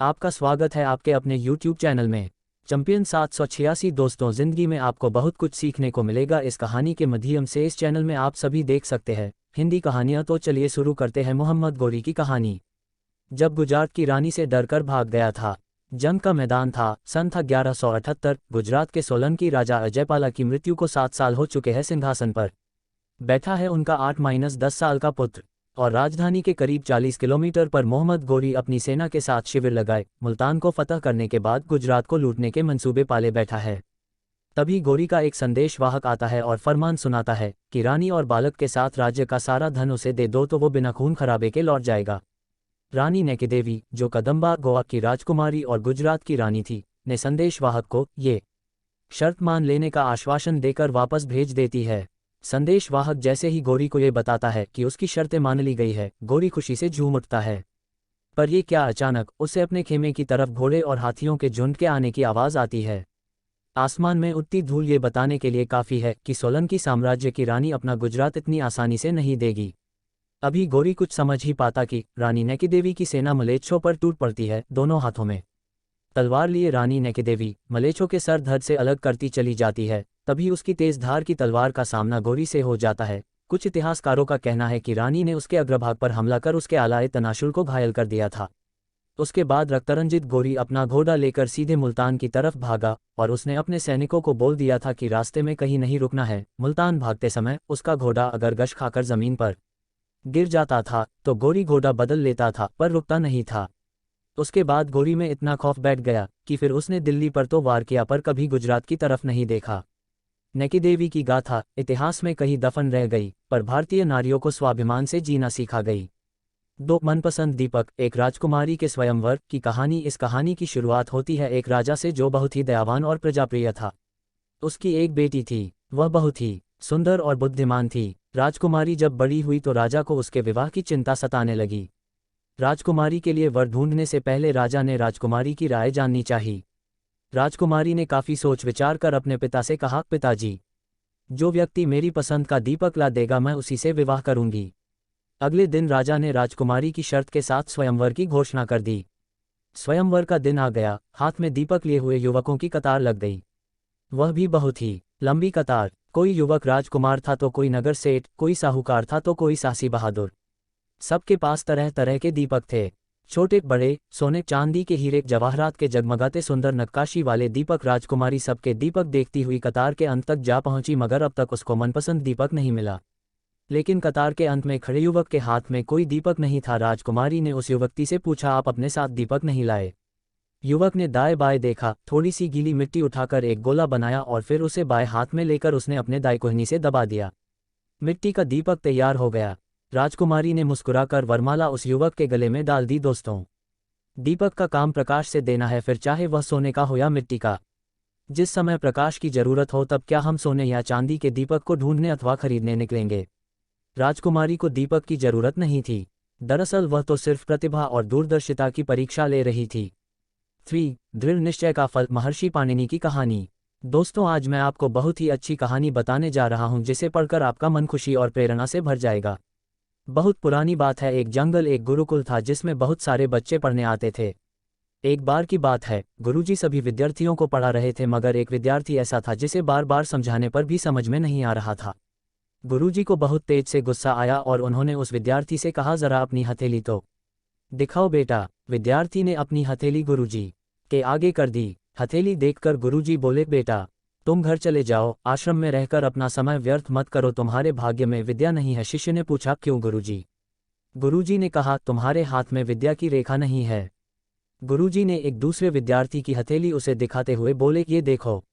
आपका स्वागत है आपके अपने YouTube चैनल में। चैंपियन 786 दोस्तों, जिंदगी में आपको बहुत कुछ सीखने को मिलेगा इस कहानी के माध्यम से। इस चैनल में आप सभी देख सकते हैं हिंदी कहानियां। तो चलिए शुरू करते हैं मोहम्मद गोरी की कहानी। जब गुजरात की रानी से डरकर भाग गया था। जंग का मैदान था, सन था 1178। गुजरात के सोलंकी राजा अजयपाला की मृत्यु को 7 साल हो चुके हैं। सिंहासन पर बैठा है उनका 8-10 साल का पुत्र। और राजधानी के करीब 40 किलोमीटर पर मोहम्मद गोरी अपनी सेना के साथ शिविर लगाए मुल्तान को फतह करने के बाद गुजरात को लूटने के मंसूबे पाले बैठा है। तभी गोरी का एक संदेशवाहक आता है और फरमान सुनाता है कि रानी और बालक के साथ राज्य का सारा धन उसे दे दो तो वो बिना खून खराबे के लौट जाएगा। रानी नैकी देवी, जो कदम्बा गोवा की राजकुमारी और गुजरात की रानी थी, ने संदेशवाहक को ये शर्त मान लेने का आश्वासन देकर वापस भेज देती है। संदेशवाहक जैसे ही गोरी को ये बताता है कि उसकी शर्तें मान ली गई है, गोरी खुशी से झूम उठता है। पर ये क्या, अचानक उससे अपने खेमे की तरफ घोड़े और हाथियों के झुंड के आने की आवाज़ आती है। आसमान में उड़ती धूल ये बताने के लिए काफ़ी है कि सोलंकी साम्राज्य की रानी अपना गुजरात इतनी आसानी से नहीं देगी। अभी गोरी कुछ समझ ही पाता कि रानी नैकी देवी की सेना मलेच्छों पर टूट पड़ती है। दोनों हाथों में तलवार लिए रानी नैकी देवी मलेच्छों के सर धड़ से अलग करती चली जाती है। तभी उसकी तेज धार की तलवार का सामना गोरी से हो जाता है। कुछ इतिहासकारों का कहना है कि रानी ने उसके अग्रभाग पर हमला कर उसके आलाए तनाशुल को घायल कर दिया था। उसके बाद रक्तरंजित गोरी अपना घोड़ा लेकर सीधे मुल्तान की तरफ भागा और उसने अपने सैनिकों को बोल दिया था कि रास्ते में कहीं नहीं रुकना है। मुल्तान भागते समय उसका घोड़ा अगर गश खाकर जमीन पर गिर जाता था तो गोरी घोड़ा बदल लेता था, पर रुकता नहीं था। उसके बाद गोरी में इतना खौफ बैठ गया कि फिर उसने दिल्ली पर तो वार किया, पर कभी गुजरात की तरफ नहीं देखा। नैकी देवी की गाथा इतिहास में कहीं दफन रह गई, पर भारतीय नारियों को स्वाभिमान से जीना सिखा गई। दो मनपसंद दीपक, एक राजकुमारी के स्वयंवर की कहानी। इस कहानी की शुरुआत होती है एक राजा से जो बहुत ही दयावान और प्रजाप्रिय था। उसकी एक बेटी थी, वह बहुत ही सुंदर और बुद्धिमान थी। राजकुमारी जब बड़ी हुई तो राजा को उसके विवाह की चिंता सताने लगी। राजकुमारी के लिए वर ढूंढने से पहले राजा ने राजकुमारी की राय जाननी चाहिए। राजकुमारी ने काफ़ी सोच विचार कर अपने पिता से कहा, पिताजी, जो व्यक्ति मेरी पसंद का दीपक ला देगा मैं उसी से विवाह करूंगी। अगले दिन राजा ने राजकुमारी की शर्त के साथ स्वयंवर की घोषणा कर दी। स्वयंवर का दिन आ गया। हाथ में दीपक लिए हुए युवकों की कतार लग गई, वह भी बहुत ही लंबी कतार। कोई युवक राजकुमार था तो कोई नगर सेठ, कोई साहूकार था तो कोई सासी बहादुर। सबके पास तरह तरह के दीपक थे, छोटे बड़े, सोने चांदी के, हीरे जवाहरात के, जगमगाते सुंदर नक्काशी वाले दीपक। राजकुमारी सबके दीपक देखती हुई कतार के अंत तक जा पहुंची, मगर अब तक उसको मनपसंद दीपक नहीं मिला। लेकिन कतार के अंत में खड़े युवक के हाथ में कोई दीपक नहीं था। राजकुमारी ने उस युवती से पूछा, आप अपने साथ दीपक नहीं लाए? युवक ने दाएं बाएं देखा, थोड़ी सी गीली मिट्टी उठाकर एक गोला बनाया और फिर उसे बाएं हाथ में लेकर उसने अपने दाएं कोहनी से दबा दिया। मिट्टी का दीपक तैयार हो गया। राजकुमारी ने मुस्कुराकर वरमाला उस युवक के गले में डाल दी। दोस्तों, दीपक का काम प्रकाश से देना है, फिर चाहे वह सोने का हो या मिट्टी का। जिस समय प्रकाश की जरूरत हो तब क्या हम सोने या चांदी के दीपक को ढूंढने अथवा खरीदने निकलेंगे? राजकुमारी को दीपक की जरूरत नहीं थी। दरअसल वह तो सिर्फ प्रतिभा और दूरदर्शिता की परीक्षा ले रही थी। 3. दृढ़ निश्चय का फल, महर्षि पाणिनि की कहानी। दोस्तों, आज मैं आपको बहुत ही अच्छी कहानी बताने जा रहा हूं जिसे पढ़कर आपका मन खुशी और प्रेरणा से भर जाएगा। बहुत पुरानी बात है, एक जंगल, एक गुरुकुल था जिसमें बहुत सारे बच्चे पढ़ने आते थे। एक बार की बात है, गुरुजी सभी विद्यार्थियों को पढ़ा रहे थे, मगर एक विद्यार्थी ऐसा था जिसे बार बार समझाने पर भी समझ में नहीं आ रहा था। गुरुजी को बहुत तेज से गुस्सा आया और उन्होंने उस विद्यार्थी से कहा, जरा अपनी हथेली तो दिखाओ बेटा। विद्यार्थी ने अपनी हथेली गुरुजी के आगे कर दी। हथेली देखकर गुरुजी बोले, बेटा तुम घर चले जाओ, आश्रम में रहकर अपना समय व्यर्थ मत करो, तुम्हारे भाग्य में विद्या नहीं है। शिष्य ने पूछा, क्यों गुरुजी? गुरुजी ने कहा, तुम्हारे हाथ में विद्या की रेखा नहीं है। गुरुजी ने एक दूसरे विद्यार्थी की हथेली उसे दिखाते हुए बोले, ये देखो,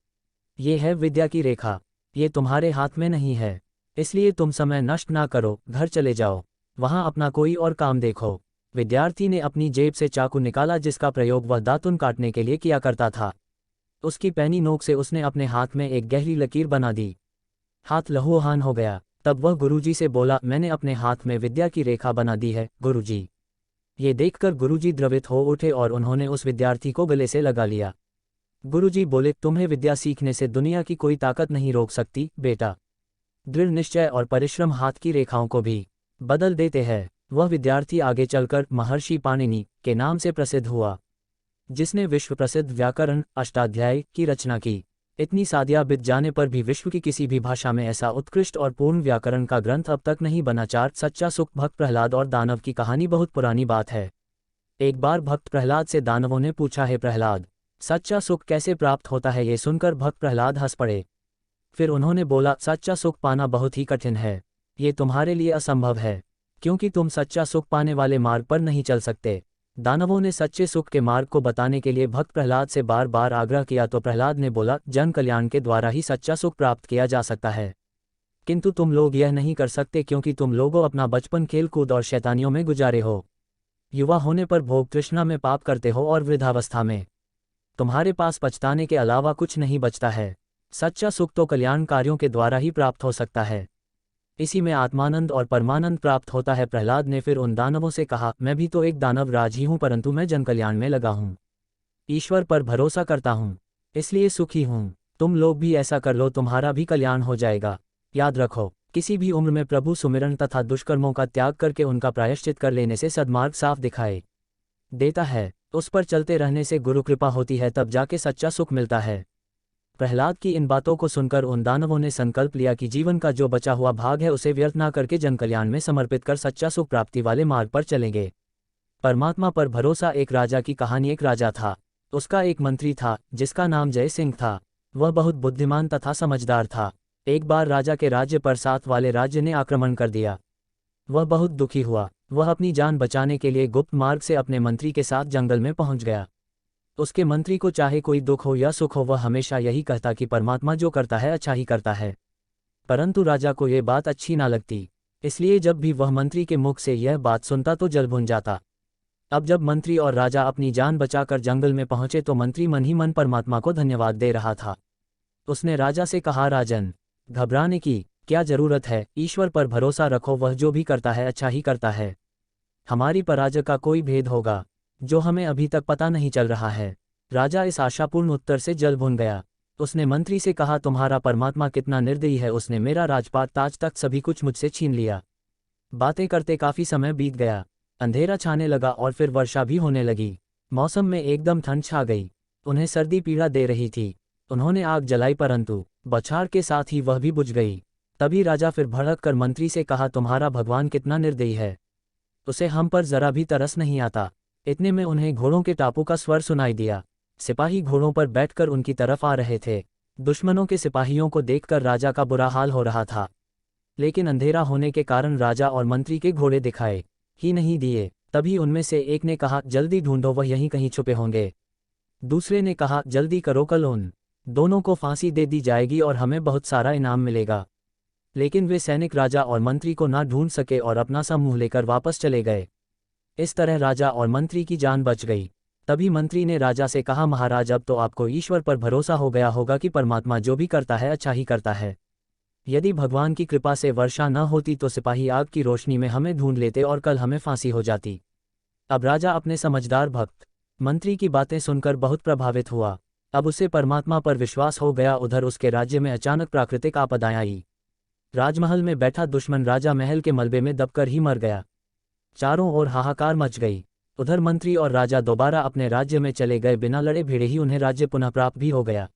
ये है विद्या की रेखा, ये तुम्हारे हाथ में नहीं है, इसलिए तुम समय नष्ट ना करो, घर चले जाओ, वहां अपना कोई और काम देखो। विद्यार्थी ने अपनी जेब से चाकू निकाला जिसका प्रयोग वह दातुन काटने के लिए किया करता था। उसकी पैनी नोक से उसने अपने हाथ में एक गहरी लकीर बना दी। हाथ लहूहान हो गया। तब वह गुरुजी से बोला, मैंने अपने हाथ में विद्या की रेखा बना दी है गुरुजी। ये देखकर गुरुजी द्रवित हो उठे और उन्होंने उस विद्यार्थी को गले से लगा लिया। गुरुजी बोले, तुम्हें विद्या सीखने से दुनिया की कोई ताकत नहीं रोक सकती बेटा। दृढ़ निश्चय और परिश्रम हाथ की रेखाओं को भी बदल देते हैं। वह विद्यार्थी आगे चलकर महर्षि पाणिनि के नाम से प्रसिद्ध हुआ। जिसने विश्व प्रसिद्ध व्याकरण अष्टाध्यायी की रचना की। इतनी सादिया बीत जाने पर भी विश्व की किसी भी भाषा में ऐसा उत्कृष्ट और पूर्ण व्याकरण का ग्रंथ अब तक नहीं बना। 4 सच्चा सुख। भक्त प्रहलाद और दानव की कहानी बहुत पुरानी बात है। एक बार भक्त प्रहलाद से दानवों ने पूछा, है प्रहलाद, सच्चा सुख कैसे प्राप्त होता है? ये सुनकर भक्त प्रहलाद हंस पड़े। फिर उन्होंने बोला, सच्चा सुख पाना बहुत ही कठिन है। ये तुम्हारे लिए असंभव है, क्योंकि तुम सच्चा सुख पाने वाले मार्ग पर नहीं चल सकते। दानवों ने सच्चे सुख के मार्ग को बताने के लिए भक्त प्रहलाद से बार बार आग्रह किया तो प्रहलाद ने बोला, जन कल्याण के द्वारा ही सच्चा सुख प्राप्त किया जा सकता है, किंतु तुम लोग यह नहीं कर सकते, क्योंकि तुम लोगों अपना बचपन खेल कूद और शैतानियों में गुजारे हो। युवा होने पर भोग तृष्णा में पाप करते हो और वृद्धावस्था में तुम्हारे पास पछताने के अलावा कुछ नहीं बचता है। सच्चा सुख तो कल्याण कार्यों के द्वारा ही प्राप्त हो सकता है। इसी में आत्मानंद और परमानंद प्राप्त होता है। प्रहलाद ने फिर उन दानवों से कहा, मैं भी तो एक दानव राज ही हूं, परंतु मैं जनकल्याण में लगा हूं। ईश्वर पर भरोसा करता हूं, इसलिए सुखी हूं। तुम लोग भी ऐसा कर लो, तुम्हारा भी कल्याण हो जाएगा। याद रखो, किसी भी उम्र में प्रभु सुमिरन तथा दुष्कर्मों का त्याग करके उनका प्रायश्चित कर लेने से सद्मार्ग साफ दिखाई देता है। उस पर चलते रहने से गुरु कृपा होती है, तब जाके सच्चा सुख मिलता है। प्रहलाद की इन बातों को सुनकर उन दानवों ने संकल्प लिया कि जीवन का जो बचा हुआ भाग है उसे व्यर्थ ना करके जनकल्याण में समर्पित कर सच्चा सुख प्राप्ति वाले मार्ग पर चलेंगे। परमात्मा पर भरोसा। एक राजा की कहानी। एक राजा था, उसका एक मंत्री था जिसका नाम जय सिंह था। वह बहुत बुद्धिमान तथा समझदार था। एक बार राजा के राज्य पर साथ वाले राज्य ने आक्रमण कर दिया। वह बहुत दुखी हुआ। वह अपनी जान बचाने के लिए गुप्त मार्ग से अपने मंत्री के साथ जंगल में पहुंच गया। उसके मंत्री को चाहे कोई दुख हो या सुख हो, वह हमेशा यही कहता कि परमात्मा जो करता है अच्छा ही करता है। परंतु राजा को यह बात अच्छी ना लगती, इसलिए जब भी वह मंत्री के मुख से यह बात सुनता तो जल भुन जाता। अब जब मंत्री और राजा अपनी जान बचाकर जंगल में पहुंचे तो मंत्री मन ही मन परमात्मा को धन्यवाद दे रहा था। उसने राजा से कहा, राजन, घबराने की क्या जरूरत है? ईश्वर पर भरोसा रखो, वह जो भी करता है अच्छा ही करता है। हमारी पराजय का कोई भेद होगा जो हमें अभी तक पता नहीं चल रहा है। राजा इस आशापूर्ण उत्तर से जल भुन गया। उसने मंत्री से कहा, तुम्हारा परमात्मा कितना निर्दयी है, उसने मेरा राजपाट ताज तक सभी कुछ मुझसे छीन लिया। बातें करते काफी समय बीत गया। अंधेरा छाने लगा और फिर वर्षा भी होने लगी। मौसम में एकदम ठंड छा गई। उन्हें सर्दी पीड़ा दे रही थी। उन्होंने आग जलाई, परंतु बौछार के साथ ही वह भी बुझ गई। तभी राजा फिर भड़क कर मंत्री से कहा, तुम्हारा भगवान कितना निर्दयी है, उसे हम पर जरा भी तरस नहीं आता। इतने में उन्हें घोड़ों के टापू का स्वर सुनाई दिया। सिपाही घोड़ों पर बैठकर उनकी तरफ आ रहे थे। दुश्मनों के सिपाहियों को देखकर राजा का बुरा हाल हो रहा था, लेकिन अंधेरा होने के कारण राजा और मंत्री के घोड़े दिखाई ही नहीं दिए। तभी उनमें से एक ने कहा, जल्दी ढूंढो, वह यहीं कहीं छुपे होंगे। दूसरे ने कहा, जल्दी करो, कल उन दोनों को फांसी दे दी जाएगी और हमें बहुत सारा इनाम मिलेगा। लेकिन वे सैनिक राजा और मंत्री को ना ढूंढ सके और अपना समूह लेकर वापस चले गए। इस तरह राजा और मंत्री की जान बच गई। तभी मंत्री ने राजा से कहा, महाराज, अब तो आपको ईश्वर पर भरोसा हो गया होगा कि परमात्मा जो भी करता है अच्छा ही करता है। यदि भगवान की कृपा से वर्षा न होती तो सिपाही आग की रोशनी में हमें ढूंढ लेते और कल हमें फांसी हो जाती। अब राजा अपने समझदार भक्त मंत्री की बातें सुनकर बहुत प्रभावित हुआ। अब उसे परमात्मा पर विश्वास हो गया। उधर उसके राज्य में अचानक प्राकृतिक आपदाएं आई। राजमहल में बैठा दुश्मन राजा महल के मलबे में दबकर ही मर गया। चारों ओर हाहाकार मच गई। उधर मंत्री और राजा दोबारा अपने राज्य में चले गए। बिना लड़े भिड़े ही उन्हें राज्य पुनः प्राप्त भी हो गया।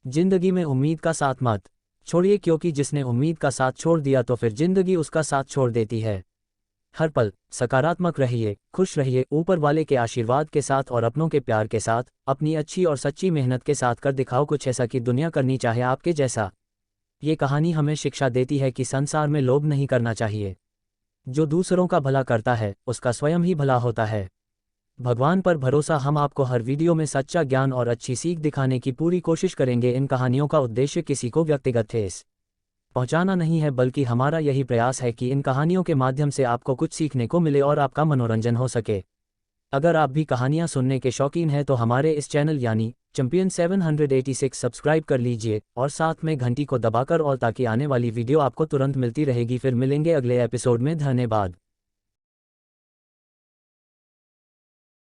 जिंदगी में उम्मीद का साथ मत छोड़िए, क्योंकि जिसने उम्मीद का साथ छोड़ दिया तो फिर जिंदगी उसका साथ छोड़ देती है। हर पल सकारात्मक रहिए, खुश रहिए, ऊपर वाले के आशीर्वाद के साथ और अपनों के प्यार के साथ, अपनी अच्छी और सच्ची मेहनत के साथ कर दिखाओ कुछ ऐसा कि दुनिया करनी चाहे आपके जैसा। ये कहानी हमें शिक्षा देती है कि संसार में लोभ नहीं करना चाहिए। जो दूसरों का भला करता है उसका स्वयं ही भला होता है। भगवान पर भरोसा। हम आपको हर वीडियो में सच्चा ज्ञान और अच्छी सीख दिखाने की पूरी कोशिश करेंगे। इन कहानियों का उद्देश्य किसी को व्यक्तिगत ठेस पहुंचाना नहीं है, बल्कि हमारा यही प्रयास है कि इन कहानियों के माध्यम से आपको कुछ सीखने को मिले और आपका मनोरंजन हो सके। अगर आप भी कहानियां सुनने के शौकीन हैं तो हमारे इस चैनल यानी चैंपियन 786 सब्सक्राइब कर लीजिए और साथ में घंटी को दबाकर, और ताकि आने वाली वीडियो आपको तुरंत मिलती रहेगी। फिर मिलेंगे अगले एपिसोड में। धन्यवाद।